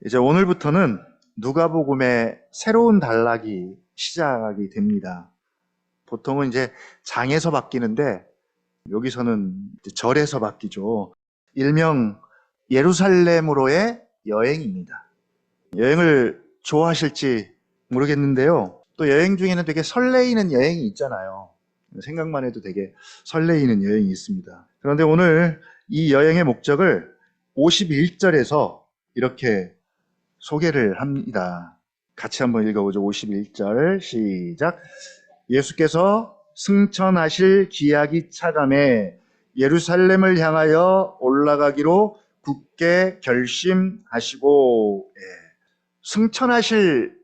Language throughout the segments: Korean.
이제 오늘부터는 누가복음의 새로운 단락이 시작이 됩니다. 보통은 이제 장에서 바뀌는데 여기서는 이제 절에서 바뀌죠. 일명 예루살렘으로의 여행입니다. 여행을 좋아하실지 모르겠는데요. 또 여행 중에는 되게 설레이는 여행이 있잖아요. 생각만 해도 되게 설레이는 여행이 있습니다. 그런데 오늘 이 여행의 목적을 51절에서 이렇게 소개를 합니다. 같이 한번 읽어보죠. 51절 시작. 예수께서 승천하실 기약이 차감해 예루살렘을 향하여 올라가기로 굳게 결심하시고, 승천하실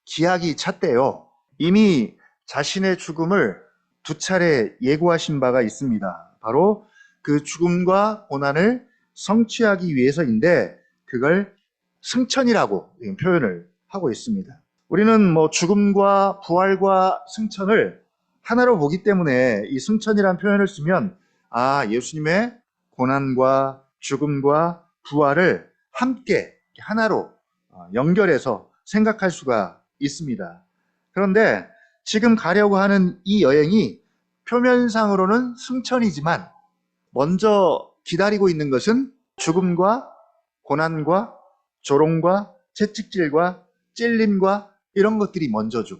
기약이 찼대요. 이미 자신의 죽음을 두 차례 예고하신 바가 있습니다. 바로 그 죽음과 고난을 성취하기 위해서인데 그걸 승천이라고 표현을 하고 있습니다. 우리는 죽음과 부활과 승천을 하나로 보기 때문에 이 승천이라는 표현을 쓰면 예수님의 고난과 죽음과 부활을 함께 하나로 연결해서 생각할 수가 있습니다. 그런데 지금 가려고 하는 이 여행이 표면상으로는 승천이지만 먼저 기다리고 있는 것은 죽음과 고난과 조롱과 채찍질과 찔림과 이런 것들이 먼저죠.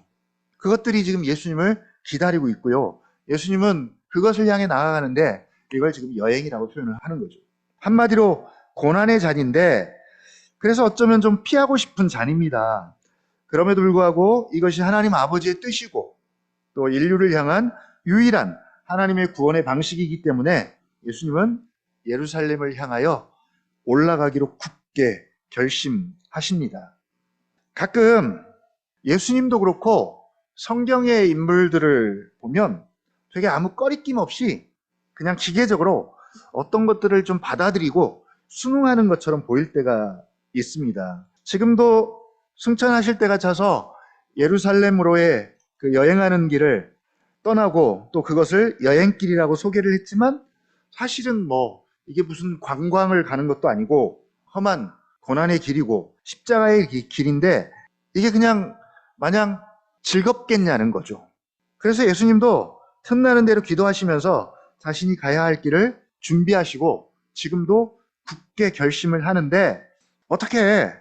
그것들이 지금 예수님을 기다리고 있고요. 예수님은 그것을 향해 나아가는데 이걸 지금 여행이라고 표현을 하는 거죠. 한마디로 고난의 잔인데 그래서 어쩌면 좀 피하고 싶은 잔입니다. 그럼에도 불구하고 이것이 하나님 아버지의 뜻이고 또 인류를 향한 유일한 하나님의 구원의 방식이기 때문에 예수님은 예루살렘을 향하여 올라가기로 굳게 결심하십니다. 가끔 예수님도 그렇고 성경의 인물들을 보면 되게 아무 꺼리낌 없이 그냥 기계적으로 어떤 것들을 좀 받아들이고 순응하는 것처럼 보일 때가 있습니다. 지금도 승천하실 때가 차서 예루살렘으로의 그 여행하는 길을 떠나고 또 그것을 여행길이라고 소개를 했지만 사실은 이게 무슨 관광을 가는 것도 아니고 험한 고난의 길이고 십자가의 길인데 이게 그냥 마냥 즐겁겠냐는 거죠. 그래서 예수님도 틈나는 대로 기도하시면서 자신이 가야 할 길을 준비하시고 지금도 굳게 결심을 하는데 어떻게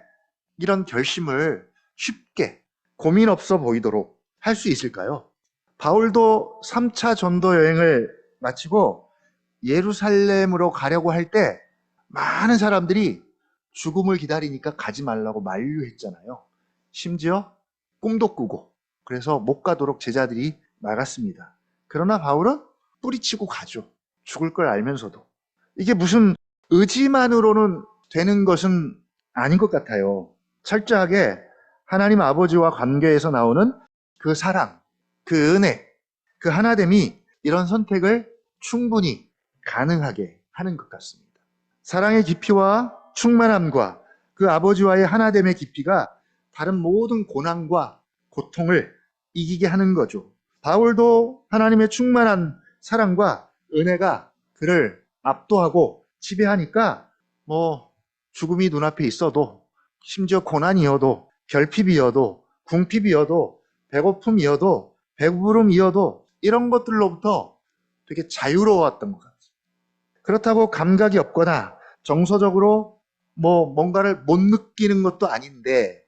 이런 결심을 쉽게 고민 없어 보이도록 할 수 있을까요? 바울도 3차 전도 여행을 마치고 예루살렘으로 가려고 할 때 많은 사람들이 죽음을 기다리니까 가지 말라고 만류했잖아요. 심지어 꿈도 꾸고 그래서 못 가도록 제자들이 막았습니다. 그러나 바울은 뿌리치고 가죠. 죽을 걸 알면서도. 이게 무슨 의지만으로는 되는 것은 아닌 것 같아요. 철저하게 하나님 아버지와 관계에서 나오는 그 사랑, 그 은혜, 그 하나됨이 이런 선택을 충분히 가능하게 하는 것 같습니다. 사랑의 깊이와 충만함과 그 아버지와의 하나됨의 깊이가 다른 모든 고난과 고통을 이기게 하는 거죠. 바울도 하나님의 충만한 사랑과 은혜가 그를 압도하고 지배하니까 죽음이 눈앞에 있어도 심지어 고난이어도 결핍이어도 궁핍이어도 배고픔이어도 배부름이어도 이런 것들로부터 되게 자유로웠던 것 같아요. 그렇다고 감각이 없거나 정서적으로 뭔가를 못 느끼는 것도 아닌데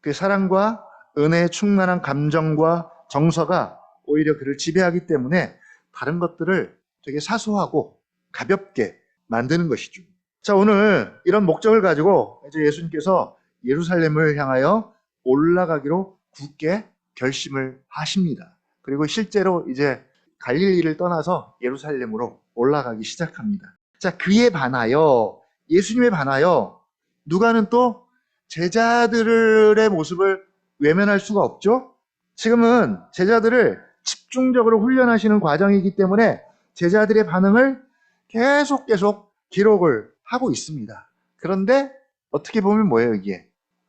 그 사랑과 은혜의 충만한 감정과 정서가 오히려 그를 지배하기 때문에 다른 것들을 되게 사소하고 가볍게 만드는 것이죠. 자, 오늘 이런 목적을 가지고 이제 예수님께서 예루살렘을 향하여 올라가기로 굳게 결심을 하십니다. 그리고 실제로 이제 갈릴리를 떠나서 예루살렘으로 올라가기 시작합니다. 자, 그에 반하여 예수님에 반하여 누가는 또 제자들의 모습을 외면할 수가 없죠. 지금은 제자들을 집중적으로 훈련하시는 과정이기 때문에 제자들의 반응을 계속 기록을 하고 있습니다. 그런데 어떻게 보면 뭐예요, 이게?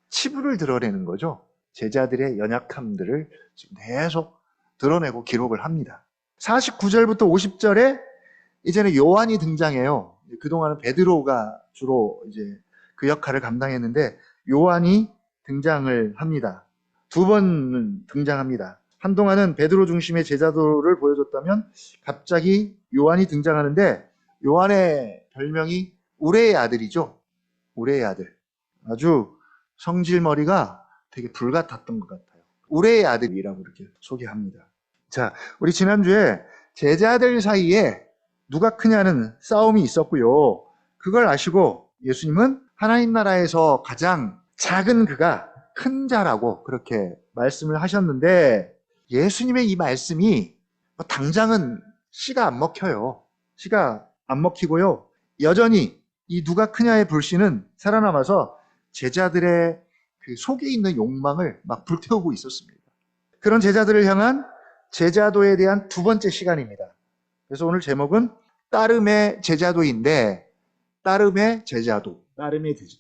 치부를 드러내는 거죠. 제자들의 연약함들을 지금 계속 드러내고 기록을 합니다. 49절부터 50절에 이제는 요한이 등장해요. 그동안은 베드로가 주로 이제 그 역할을 감당했는데 요한이 등장을 합니다. 두 번 등장합니다. 한동안은 베드로 중심의 제자도를 보여줬다면 갑자기 요한이 등장하는데 요한의 별명이 우레의 아들이죠. 우레의 아들. 아주 성질머리가 되게 불같았던 것 같아요. 우레의 아들이라고 이렇게 소개합니다. 자, 우리 지난주에 제자들 사이에 누가 크냐는 싸움이 있었고요. 그걸 아시고 예수님은 하나님 나라에서 가장 작은 그가 큰 자라고 그렇게 말씀을 하셨는데 예수님의 이 말씀이 당장은 씨가 안 먹혀요. 씨가 안 먹히고요. 여전히 이 누가 크냐의 불씨는 살아남아서 제자들의 그 속에 있는 욕망을 막 불태우고 있었습니다. 그런 제자들을 향한 제자도에 대한 두 번째 시간입니다. 그래서 오늘 제목은 따름의 제자도인데 따름의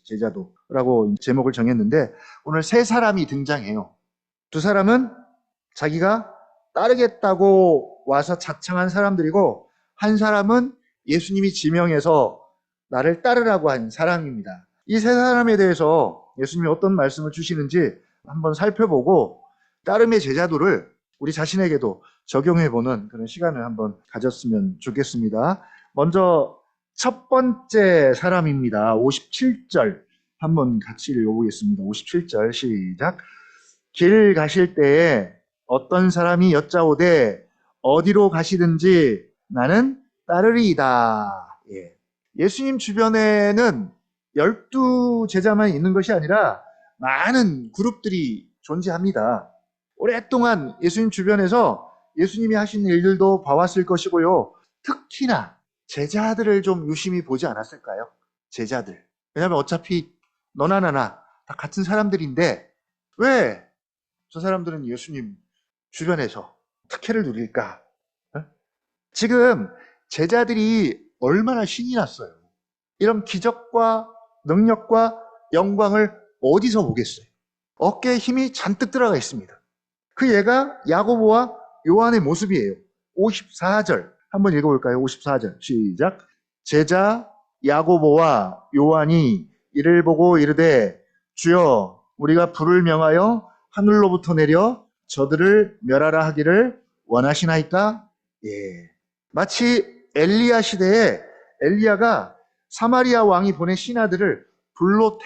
제자도라고 제목을 정했는데 오늘 세 사람이 등장해요. 두 사람은 자기가 따르겠다고 와서 자청한 사람들이고 한 사람은 예수님이 지명해서 나를 따르라고 한 사람입니다. 이 세 사람에 대해서 예수님이 어떤 말씀을 주시는지 한번 살펴보고 따름의 제자도를 우리 자신에게도 적용해보는 그런 시간을 한번 가졌으면 좋겠습니다. 먼저 첫 번째 사람입니다. 57절 한번 같이 읽어보겠습니다. 57절 시작. 길 가실 때에 어떤 사람이 여짜오되 어디로 가시든지 나는 따르리이다. 예수님 주변에는 12제자만 있는 것이 아니라 많은 그룹들이 존재합니다. 오랫동안 예수님 주변에서 예수님이 하신 일들도 봐왔을 것이고요. 특히나 제자들을 좀 유심히 보지 않았을까요? 제자들. 왜냐하면 어차피 너나 나나 다 같은 사람들인데 왜 저 사람들은 예수님 주변에서 특혜를 누릴까? 지금 제자들이 얼마나 신이 났어요. 이런 기적과 능력과 영광을 어디서 보겠어요? 어깨에 힘이 잔뜩 들어가 있습니다. 그 얘가 야고보와 요한의 모습이에요. 54절 한번 읽어볼까요? 54절 시작. 제자 야고보와 요한이 이를 보고 이르되 주여 우리가 불을 명하여 하늘로부터 내려 저들을 멸하라 하기를 원하시나이까? 마치 엘리야 시대에 엘리야가 사마리아 왕이 보낸 신하들을 불로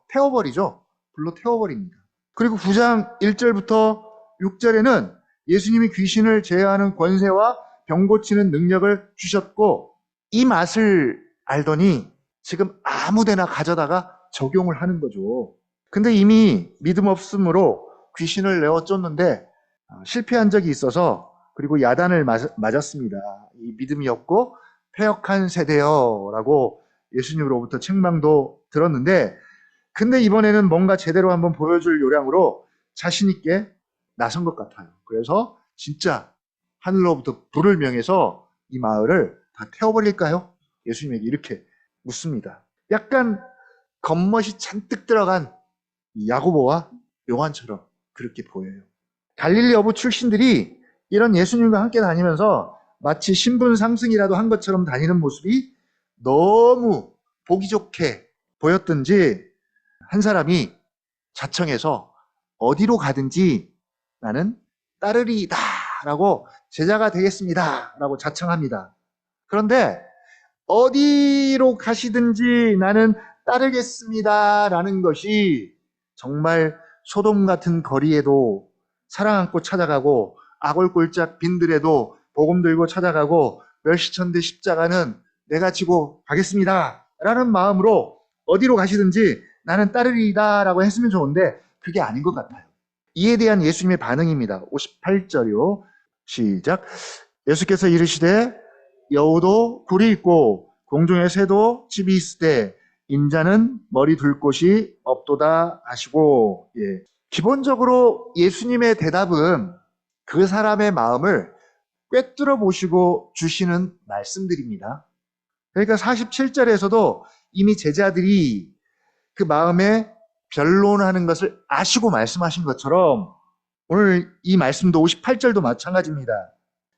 태워버리죠. 불로 태워버립니다. 그리고 9장 1절부터 6절에는 예수님이 귀신을 제어하는 권세와 병 고치는 능력을 주셨고 이 맛을 알더니 지금 아무데나 가져다가 적용을 하는 거죠. 근데 이미 믿음 없음으로 귀신을 내어 쫓는데 실패한 적이 있어서 그리고 야단을 맞았습니다. 이 믿음이 없고 패역한 세대여라고 예수님으로부터 책망도 들었는데 근데 이번에는 뭔가 제대로 한번 보여줄 요량으로 자신 있게 나선 것 같아요. 그래서 진짜 하늘로부터 불을 명해서 이 마을을 다 태워버릴까요? 예수님에게 이렇게 묻습니다. 약간 겉멋이 잔뜩 들어간 야고보와 요한처럼 그렇게 보여요. 갈릴리 어부 출신들이 이런 예수님과 함께 다니면서 마치 신분 상승이라도 한 것처럼 다니는 모습이 너무 보기 좋게 보였던지 한 사람이 자청해서 어디로 가든지 나는 따르리이다 라고 제자가 되겠습니다 라고 자청합니다. 그런데 어디로 가시든지 나는 따르겠습니다 라는 것이 정말 소돔 같은 거리에도 사랑 안고 찾아가고 아골골짝 빈들에도 복음 들고 찾아가고 멸시천대 십자가는 내가 지고 가겠습니다 라는 마음으로 어디로 가시든지 나는 따르리이다 라고 했으면 좋은데 그게 아닌 것 같아요. 이에 대한 예수님의 반응입니다. 58절이요. 시작. 예수께서 이르시되 여우도 굴이 있고 공중의 새도 집이 있으되 인자는 머리 둘 곳이 없도다 하시고 기본적으로 예수님의 대답은 그 사람의 마음을 꿰뚫어 보시고 주시는 말씀들입니다. 그러니까 47절에서도 이미 제자들이 그 마음에 변론하는 것을 아시고 말씀하신 것처럼 오늘 이 말씀도 58절도 마찬가지입니다.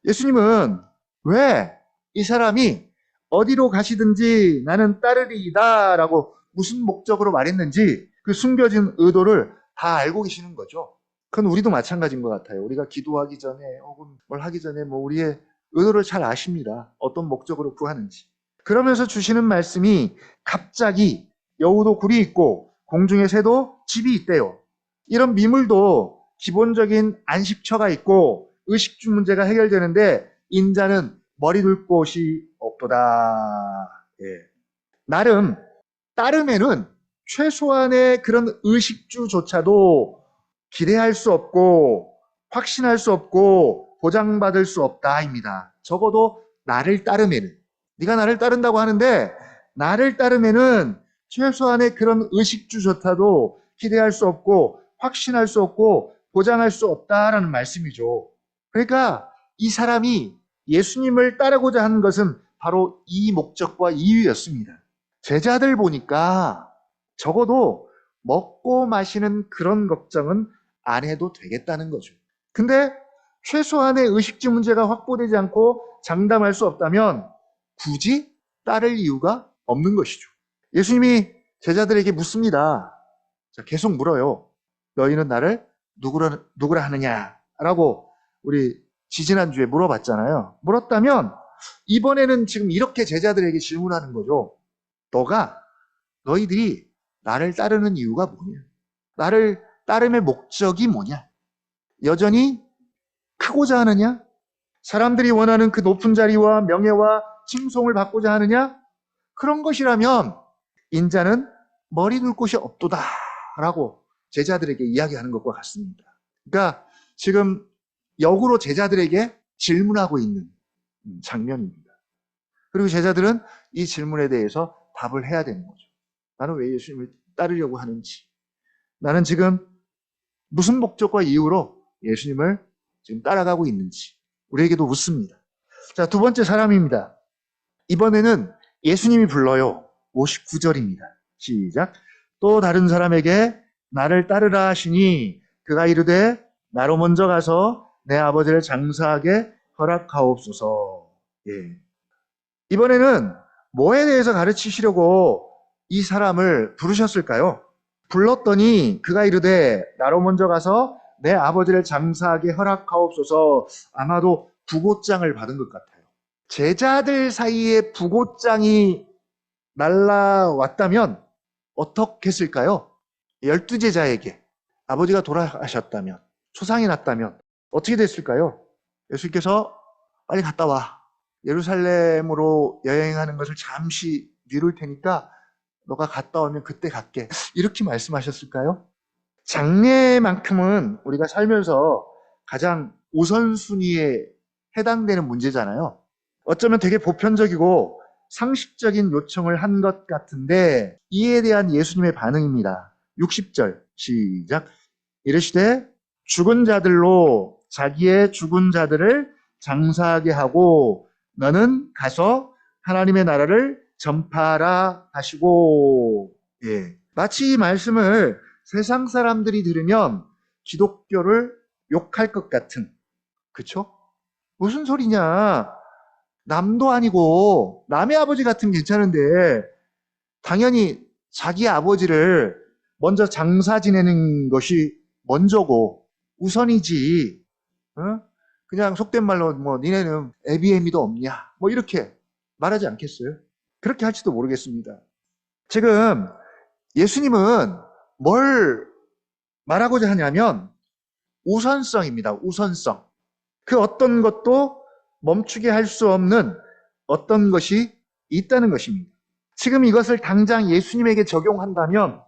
예수님은 왜 이 사람이 어디로 가시든지 나는 따르리이다 라고 무슨 목적으로 말했는지 그 숨겨진 의도를 다 알고 계시는 거죠. 그건 우리도 마찬가지인 것 같아요. 우리가 기도하기 전에 혹은 뭘 하기 전에 우리의 의도를 잘 아십니다. 어떤 목적으로 구하는지. 그러면서 주시는 말씀이 갑자기 여우도 굴이 있고 공중의 새도 집이 있대요. 이런 미물도 기본적인 안식처가 있고 의식주 문제가 해결되는데 인자는 머리 둘 곳이 없도다. 예. 나름 따름에는 최소한의 그런 의식주조차도 기대할 수 없고 확신할 수 없고 보장받을 수 없다입니다. 적어도 나를 따름에는. 네가 나를 따른다고 하는데 나를 따름에는 최소한의 그런 의식주조차도 기대할 수 없고 확신할 수 없고 보장할 수 없다라는 말씀이죠. 그러니까 이 사람이 예수님을 따르고자 하는 것은 바로 이 목적과 이유였습니다. 제자들 보니까 적어도 먹고 마시는 그런 걱정은 안 해도 되겠다는 거죠. 근데 최소한의 의식주 문제가 확보되지 않고 장담할 수 없다면 굳이 따를 이유가 없는 것이죠. 예수님이 제자들에게 묻습니다. 자, 계속 물어요. 너희는 나를 누구라 하느냐라고 우리 지지난주에 물어봤잖아요. 물었다면 이번에는 지금 이렇게 제자들에게 질문하는 거죠. 너희들이 나를 따르는 이유가 뭐냐? 나를 따름의 목적이 뭐냐? 여전히 크고자 하느냐? 사람들이 원하는 그 높은 자리와 명예와 칭송을 받고자 하느냐? 그런 것이라면 인자는 머리 둘 곳이 없도다 라고 제자들에게 이야기하는 것과 같습니다. 그러니까 지금 역으로 제자들에게 질문하고 있는 장면입니다. 그리고 제자들은 이 질문에 대해서 답을 해야 되는 거죠. 나는 왜 예수님을 따르려고 하는지, 나는 지금 무슨 목적과 이유로 예수님을 지금 따라가고 있는지 우리에게도 묻습니다. 자, 두 번째 사람입니다. 이번에는 예수님이 불러요. 59절입니다. 시작. 또 다른 사람에게 나를 따르라 하시니 그가 이르되 나로 먼저 가서 내 아버지를 장사하게 허락하옵소서. 예. 이번에는 뭐에 대해서 가르치시려고 이 사람을 부르셨을까요? 불렀더니 그가 이르되 나로 먼저 가서 내 아버지를 장사하게 허락하옵소서. 아마도 부고장을 받은 것 같아요. 제자들 사이에 부고장이 날라왔다면 어떻게 했을까요? 12제자에게 아버지가 돌아가셨다면, 초상이 났다면 어떻게 됐을까요? 예수님께서 빨리 갔다 와. 예루살렘으로 여행하는 것을 잠시 미룰 테니까 너가 갔다 오면 그때 갈게. 이렇게 말씀하셨을까요? 장래만큼은 우리가 살면서 가장 우선순위에 해당되는 문제잖아요. 어쩌면 되게 보편적이고 상식적인 요청을 한 것 같은데 이에 대한 예수님의 반응입니다. 60절 시작. 이르시되 죽은 자들로 자기의 죽은 자들을 장사하게 하고 너는 가서 하나님의 나라를 전파하라 하시고. 예. 마치 이 말씀을 세상 사람들이 들으면 기독교를 욕할 것 같은, 그쵸? 무슨 소리냐? 남도 아니고 남의 아버지 같으면 괜찮은데 당연히 자기 아버지를 먼저 장사 지내는 것이 먼저고 우선이지. 어? 그냥 속된 말로 니네는 애비애미도 없냐? 이렇게 말하지 않겠어요? 그렇게 할지도 모르겠습니다. 지금 예수님은 뭘 말하고자 하냐면 우선성입니다. 우선성. 그 어떤 것도 멈추게 할 수 없는 어떤 것이 있다는 것입니다. 지금 이것을 당장 예수님에게 적용한다면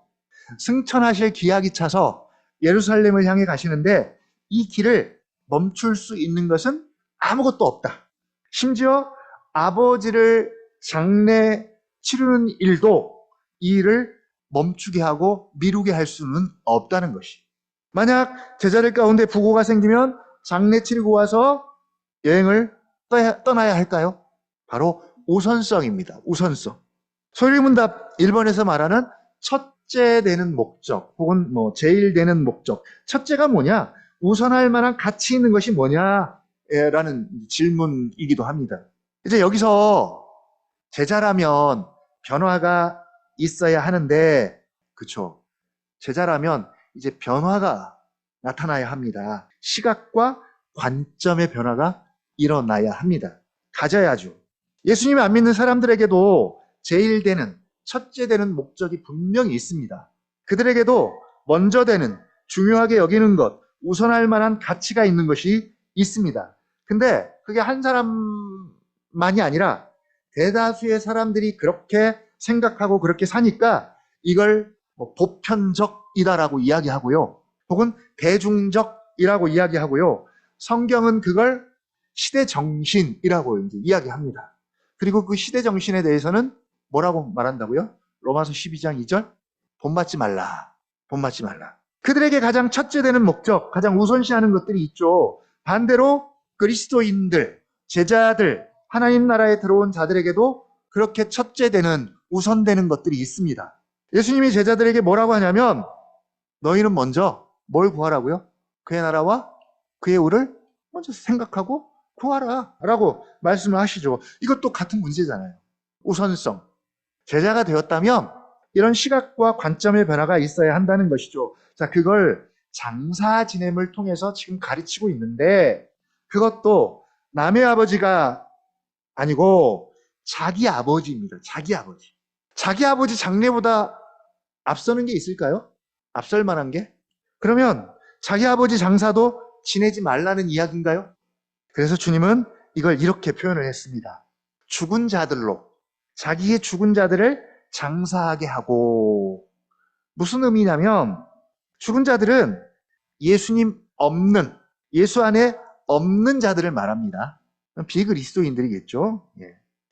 승천하실 기약이 차서 예루살렘을 향해 가시는데 이 길을 멈출 수 있는 것은 아무것도 없다. 심지어 아버지를 장례 치르는 일도 이 일을 멈추게 하고 미루게 할 수는 없다는 것이. 만약 제자들 가운데 부고가 생기면 장례 치르고 와서 여행을 떠나야 할까요? 바로 우선성입니다. 우선성. 소리문답 1번에서 말하는 첫째 되는 목적 혹은 제일 되는 목적. 첫째가 뭐냐? 우선할 만한 가치 있는 것이 뭐냐? 라는 질문이기도 합니다. 이제 여기서 제자라면 변화가 있어야 하는데, 그쵸? 제자라면 이제 변화가 나타나야 합니다. 시각과 관점의 변화가 일어나야 합니다. 가져야죠. 예수님을 안 믿는 사람들에게도 제일 되는, 첫째 되는 목적이 분명히 있습니다. 그들에게도 먼저 되는, 중요하게 여기는 것, 우선할 만한 가치가 있는 것이 있습니다. 근데 그게 한 사람만이 아니라 대다수의 사람들이 그렇게 생각하고 그렇게 사니까 이걸 보편적이다라고 이야기하고요. 혹은 대중적이라고 이야기하고요. 성경은 그걸 시대 정신이라고 이제 이야기합니다. 그리고 그 시대 정신에 대해서는 뭐라고 말한다고요? 로마서 12장 2절? 본받지 말라. 본받지 말라. 그들에게 가장 첫째 되는 목적, 가장 우선시하는 것들이 있죠. 반대로 그리스도인들, 제자들, 하나님 나라에 들어온 자들에게도 그렇게 첫째 되는, 우선되는 것들이 있습니다. 예수님이 제자들에게 뭐라고 하냐면 너희는 먼저 뭘 구하라고요? 그의 나라와 그의 의를 먼저 생각하고 구하라 라고 말씀을 하시죠. 이것도 같은 문제잖아요. 우선성. 제자가 되었다면 이런 시각과 관점의 변화가 있어야 한다는 것이죠. 자, 그걸 장사 지냄을 통해서 지금 가르치고 있는데 그것도 남의 아버지가 아니고 자기 아버지입니다. 자기 아버지. 자기 아버지 장례보다 앞서는 게 있을까요? 앞설 만한 게? 그러면 자기 아버지 장사도 지내지 말라는 이야기인가요? 그래서 주님은 이걸 이렇게 표현을 했습니다. 죽은 자들로, 자기의 죽은 자들을 장사하게 하고, 무슨 의미냐면 죽은 자들은 예수님 없는, 예수 안에 없는 자들을 말합니다. 비그리스도인들이겠죠.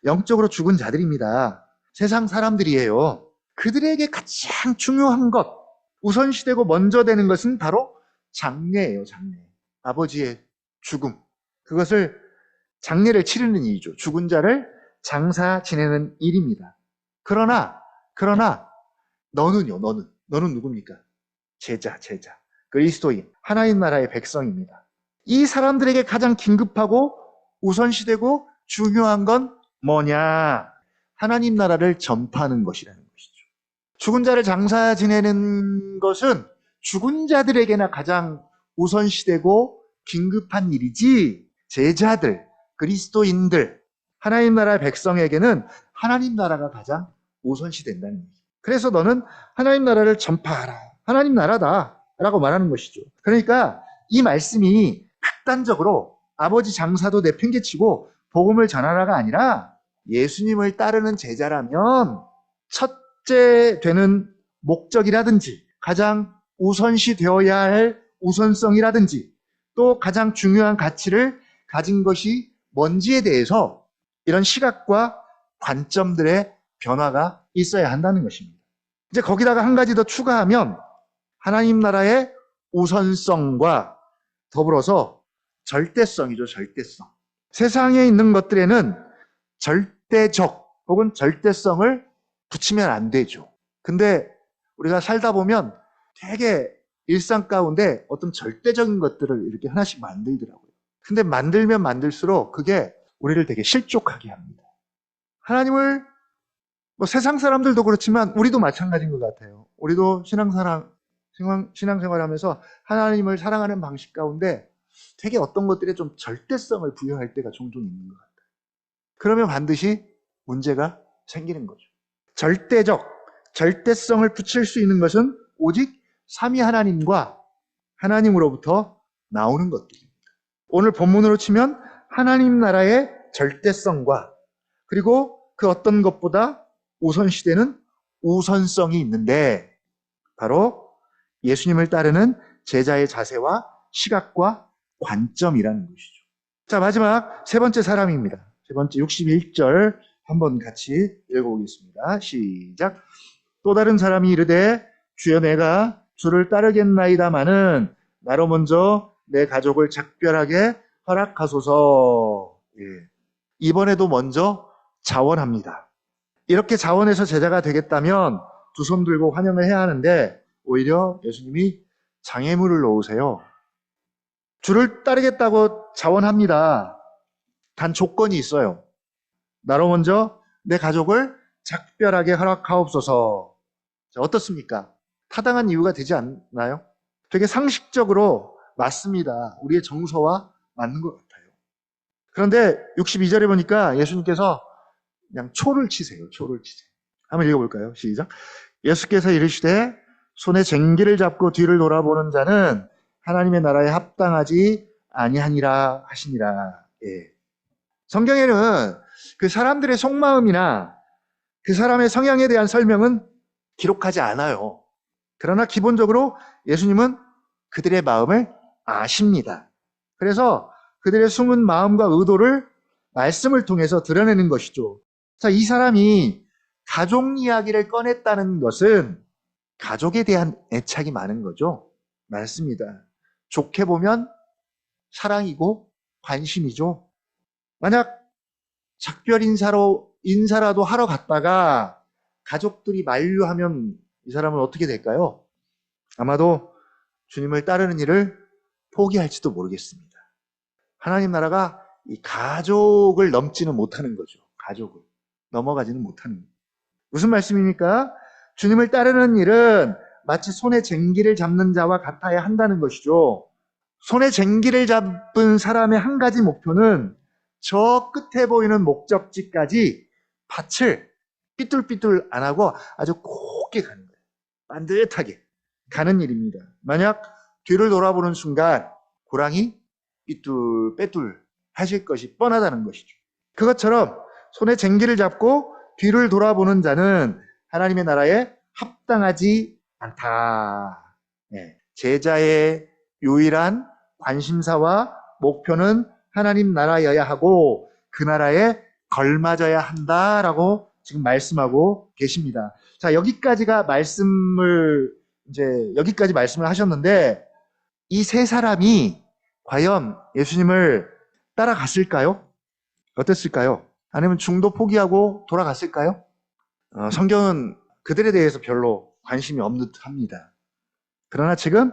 영적으로 죽은 자들입니다. 세상 사람들이에요. 그들에게 가장 중요한 것, 우선시되고 먼저 되는 것은 바로 장례예요. 장례. 아버지의 죽음. 그것을 장례를 치르는 일이죠. 죽은 자를 장사 지내는 일입니다. 그러나 너는요. 너는 누굽니까? 제자. 그리스도인, 하나님 나라의 백성입니다. 이 사람들에게 가장 긴급하고 우선시되고 중요한 건 뭐냐? 하나님 나라를 전파하는 것이라는 것이죠. 죽은 자를 장사 지내는 것은 죽은 자들에게나 가장 우선시되고 긴급한 일이지 제자들, 그리스도인들, 하나님 나라의 백성에게는 하나님 나라가 가장 우선시된다는 거죠. 그래서 너는 하나님 나라를 전파하라. 하나님 나라다 라고 말하는 것이죠. 그러니까 이 말씀이 극단적으로 아버지 장사도 내팽개치고 복음을 전하라가 아니라 예수님을 따르는 제자라면 첫째 되는 목적이라든지 가장 우선시 되어야 할 우선성이라든지 또 가장 중요한 가치를 가진 것이 뭔지에 대해서 이런 시각과 관점들의 변화가 있어야 한다는 것입니다. 이제 거기다가 한 가지 더 추가하면 하나님 나라의 우선성과 더불어서 절대성이죠. 절대성. 세상에 있는 것들에는 절대적 혹은 절대성을 붙이면 안 되죠. 근데 우리가 살다 보면 되게 일상 가운데 어떤 절대적인 것들을 이렇게 하나씩 만들더라고요. 근데 만들면 만들수록 그게 우리를 되게 실족하게 합니다. 하나님을 세상 사람들도 그렇지만 우리도 마찬가지인 것 같아요. 우리도 신앙생활 하면서 하나님을 사랑하는 방식 가운데 되게 어떤 것들에 좀 절대성을 부여할 때가 종종 있는 것 같아요. 그러면 반드시 문제가 생기는 거죠. 절대성을 붙일 수 있는 것은 오직 삼위 하나님과 하나님으로부터 나오는 것들입니다. 오늘 본문으로 치면 하나님 나라의 절대성과 그리고 그 어떤 것보다 우선시되는 우선성이 있는데 바로 예수님을 따르는 제자의 자세와 시각과 관점이라는 것이죠. 자, 마지막 세 번째 사람입니다. 세 번째 61절 한번 같이 읽어보겠습니다. 시작. 또 다른 사람이 이르되 주여 내가 주를 따르겠나이다마는 나로 먼저 내 가족을 작별하게 허락하소서. 이번에도 먼저 자원합니다. 이렇게 자원해서 제자가 되겠다면 두 손 들고 환영을 해야 하는데 오히려 예수님이 장애물을 놓으세요. 주를 따르겠다고 자원합니다. 단 조건이 있어요. 나로 먼저 내 가족을 작별하게 허락하옵소서. 자, 어떻습니까? 타당한 이유가 되지 않나요? 되게 상식적으로 맞습니다. 우리의 정서와 맞는 것 같아요. 그런데 62절에 보니까 예수님께서 그냥 초를 치세요. 초를 치세요. 한번 읽어볼까요? 시작. 예수께서 이르시되 손에 쟁기를 잡고 뒤를 돌아보는 자는 하나님의 나라에 합당하지 아니하니라 하시니라. 예. 성경에는 그 사람들의 속마음이나 그 사람의 성향에 대한 설명은 기록하지 않아요. 그러나 기본적으로 예수님은 그들의 마음을 아십니다. 그래서 그들의 숨은 마음과 의도를 말씀을 통해서 드러내는 것이죠. 자, 이 사람이 가족 이야기를 꺼냈다는 것은 가족에 대한 애착이 많은 거죠. 맞습니다. 좋게 보면 사랑이고 관심이죠. 만약 작별 인사라도 하러 갔다가 가족들이 만류하면 이 사람은 어떻게 될까요? 아마도 주님을 따르는 일을 포기할지도 모르겠습니다. 하나님 나라가 이 가족을 넘지는 못하는 거죠. 가족을 넘어가지는 못하는 거예요. 무슨 말씀입니까? 주님을 따르는 일은 마치 손에 쟁기를 잡는 자와 같아야 한다는 것이죠. 손에 쟁기를 잡은 사람의 한 가지 목표는 저 끝에 보이는 목적지까지 밭을 삐뚤삐뚤 안 하고 아주 곱게 가는 거예요. 반듯하게 가는 일입니다. 만약 뒤를 돌아보는 순간 고랑이 삐뚤빼뚤 하실 것이 뻔하다는 것이죠. 그것처럼 손에 쟁기를 잡고 뒤를 돌아보는 자는 하나님의 나라에 합당하지 않다. 네. 제자의 유일한 관심사와 목표는 하나님 나라여야 하고 그 나라에 걸맞아야 한다라고 지금 말씀하고 계십니다. 자, 여기까지 말씀을 하셨는데 이 세 사람이 과연 예수님을 따라갔을까요? 어땠을까요? 아니면 중도 포기하고 돌아갔을까요? 성경은 그들에 대해서 별로 관심이 없는 듯합니다. 그러나 지금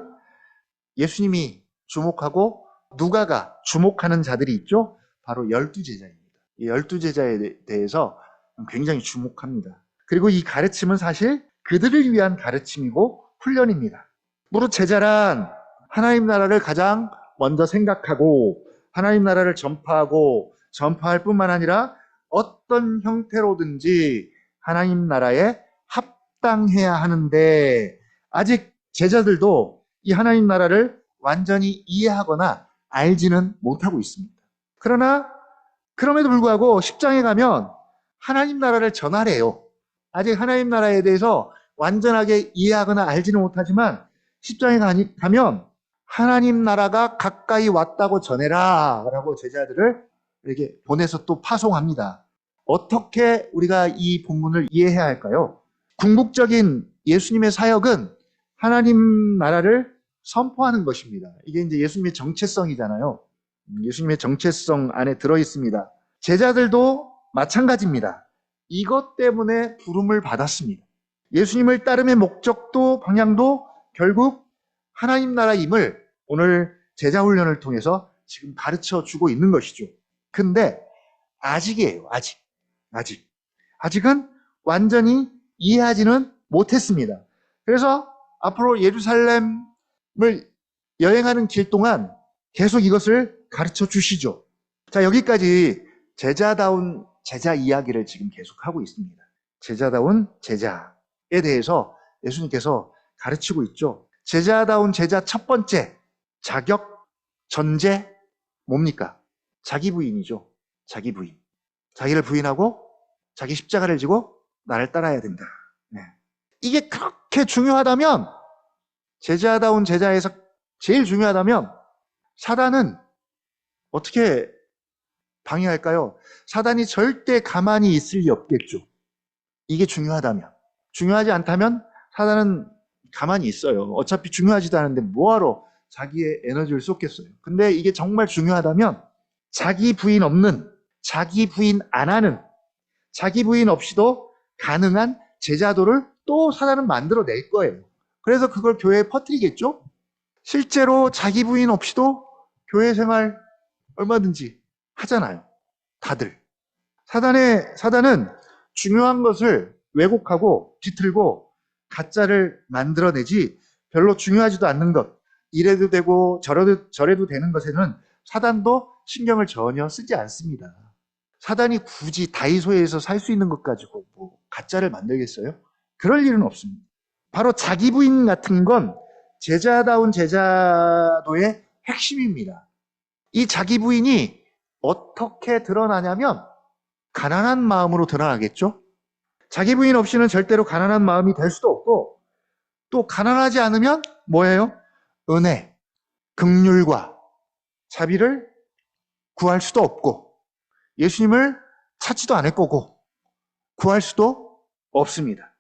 예수님이 주목하고 누가가 주목하는 자들이 있죠? 바로 12제자입니다. 이 12제자에 대해서 굉장히 주목합니다. 그리고 이 가르침은 사실 그들을 위한 가르침이고 훈련입니다. 무릇 제자란 하나님 나라를 가장 먼저 생각하고 하나님 나라를 전파할 뿐만 아니라 어떤 형태로든지 하나님 나라에 합당해야 하는데 아직 제자들도 이 하나님 나라를 완전히 이해하거나 알지는 못하고 있습니다. 그러나 그럼에도 불구하고 10장에 가면 하나님 나라를 전하래요. 아직 하나님 나라에 대해서 완전하게 이해하거나 알지는 못하지만 10장에 가면 하나님 나라가 가까이 왔다고 전해라 라고 제자들을 이렇게 보내서 또 파송합니다. 어떻게 우리가 이 본문을 이해해야 할까요? 궁극적인 예수님의 사역은 하나님 나라를 선포하는 것입니다. 이게 이제 예수님의 정체성이잖아요. 예수님의 정체성 안에 들어있습니다. 제자들도 마찬가지입니다. 이것 때문에 부름을 받았습니다. 예수님을 따름의 목적도 방향도 결국 하나님 나라임을 오늘 제자 훈련을 통해서 지금 가르쳐 주고 있는 것이죠. 근데 아직이에요. 아직은 완전히 이해하지는 못했습니다. 그래서 앞으로 예루살렘을 여행하는 길 동안 계속 이것을 가르쳐 주시죠. 자, 여기까지 제자다운 제자 이야기를 지금 계속하고 있습니다. 제자다운 제자에 대해서 예수님께서 가르치고 있죠. 제자다운 제자 첫 번째 자격, 전제 뭡니까? 자기 부인이죠. 자기 부인. 자기를 부인하고 자기 십자가를 지고 나를 따라야 된다. 네. 이게 그렇게 중요하다면 제자다운 제자에서 제일 중요하다면 사단은 어떻게 방해할까요? 사단이 절대 가만히 있을 리 없겠죠. 이게 중요하다면. 중요하지 않다면 사단은 가만히 있어요. 어차피 중요하지도 않은데 뭐하러 자기의 에너지를 쏟겠어요. 근데 이게 정말 중요하다면 자기 부인 없는, 자기 부인 안 하는, 자기 부인 없이도 가능한 제자도를 또 사단은 만들어낼 거예요. 그래서 그걸 교회에 퍼뜨리겠죠? 실제로 자기 부인 없이도 교회 생활 얼마든지 하잖아요. 다들. 사단은 중요한 것을 왜곡하고 뒤틀고 가짜를 만들어내지 별로 중요하지도 않는 것, 이래도 되고 저래도 되는 것에는 사단도 신경을 전혀 쓰지 않습니다. 사단이 굳이 다이소에서 살 수 있는 것 가지고 뭐 가짜를 만들겠어요? 그럴 일은 없습니다. 바로 자기 부인 같은 건 제자다운 제자도의 핵심입니다. 이 자기 부인이 어떻게 드러나냐면 가난한 마음으로 드러나겠죠? 자기 부인 없이는 절대로 가난한 마음이 될 수도 없고, 또 가난하지 않으면 뭐예요? 은혜, 긍휼과 자비를 구할 수도 없고, 예수님을 찾지도 않을 거고 구할 수도 없습니다.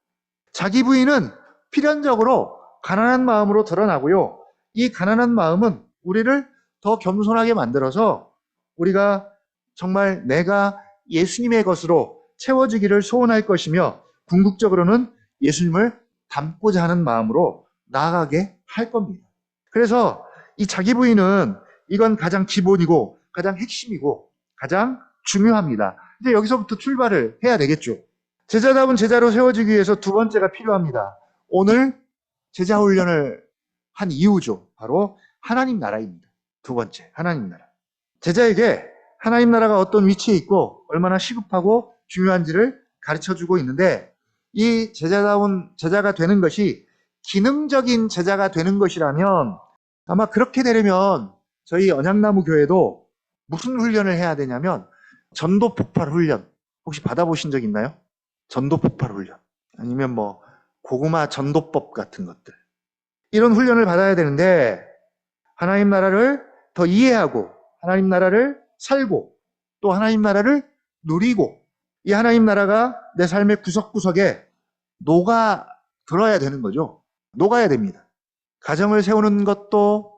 자기 부인은 필연적으로 가난한 마음으로 드러나고요. 이 가난한 마음은 우리를 더 겸손하게 만들어서 우리가 정말 내가 예수님의 것으로 채워지기를 소원할 것이며, 궁극적으로는 예수님을 닮고자 하는 마음으로 나아가게 할 겁니다. 그래서 이 자기 부인은 이건 가장 기본이고 가장 핵심이고 가장 중요합니다. 이제 여기서부터 출발을 해야 되겠죠. 제자다운 제자로 세워지기 위해서 두 번째가 필요합니다. 오늘 제자 훈련을 한 이유죠. 바로 하나님 나라입니다. 두 번째, 하나님 나라. 제자에게 하나님 나라가 어떤 위치에 있고 얼마나 시급하고 중요한지를 가르쳐주고 있는데, 이 제자다운 제자가 되는 것이 기능적인 제자가 되는 것이라면, 아마 그렇게 되려면 저희 언양나무 교회도 무슨 훈련을 해야 되냐면 전도 폭발 훈련, 혹시 받아보신 적 있나요? 전도 폭발 훈련, 아니면 뭐 고구마 전도법 같은 것들, 이런 훈련을 받아야 되는데, 하나님 나라를 더 이해하고 하나님 나라를 살고 또 하나님 나라를 누리고, 이 하나님 나라가 내 삶의 구석구석에 녹아 들어야 되는 거죠. 녹아야 됩니다. 가정을 세우는 것도,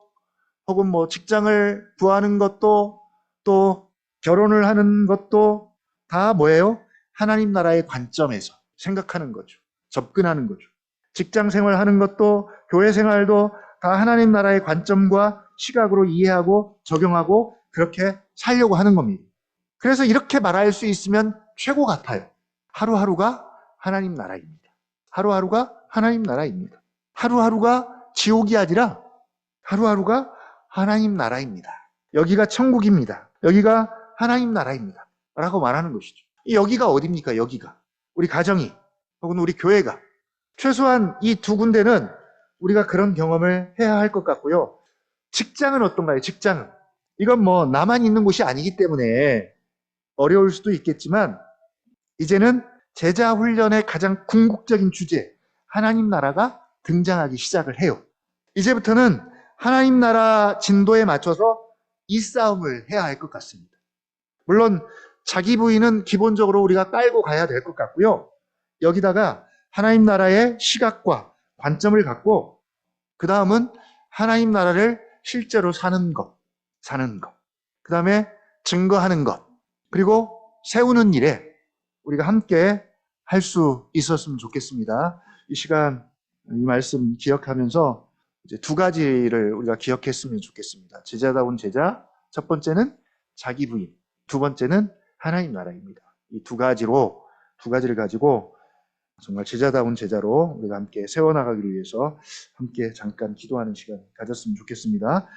혹은 뭐 직장을 구하는 것도, 또 결혼을 하는 것도 다 뭐예요? 하나님 나라의 관점에서 생각하는 거죠. 접근하는 거죠. 직장 생활하는 것도, 교회 생활도 다 하나님 나라의 관점과 시각으로 이해하고 적용하고 그렇게 살려고 하는 겁니다. 그래서 이렇게 말할 수 있으면 최고 같아요. 하루하루가 하나님 나라입니다. 하루하루가 하나님 나라입니다. 하루하루가 지옥이 아니라 하루하루가 하나님 나라입니다. 여기가 천국입니다. 여기가 하나님 나라입니다. 라고 말하는 것이죠. 여기가 어디입니까? 여기가. 우리 가정이, 혹은 우리 교회가. 최소한 이 두 군데는 우리가 그런 경험을 해야 할 것 같고요. 직장은 어떤가요? 직장은. 이건 뭐 나만 있는 곳이 아니기 때문에 어려울 수도 있겠지만, 이제는 제자 훈련의 가장 궁극적인 주제, 하나님 나라가 등장하기 시작을 해요. 이제부터는 하나님 나라 진도에 맞춰서 이 싸움을 해야 할 것 같습니다. 물론 자기 부인은 기본적으로 우리가 깔고 가야 될 것 같고요. 여기다가 하나님 나라의 시각과 관점을 갖고, 그 다음은 하나님 나라를 실제로 사는 것. 그 다음에 증거하는 것. 그리고 세우는 일에 우리가 함께 할 수 있었으면 좋겠습니다. 이 시간, 이 말씀 기억하면서 이제 두 가지를 우리가 기억했으면 좋겠습니다. 제자다운 제자, 첫 번째는 자기 부인, 두 번째는 하나님 나라입니다. 이 두 가지를 가지고 정말 제자다운 제자로 우리가 함께 세워나가기를 위해서 함께 잠깐 기도하는 시간 가졌으면 좋겠습니다.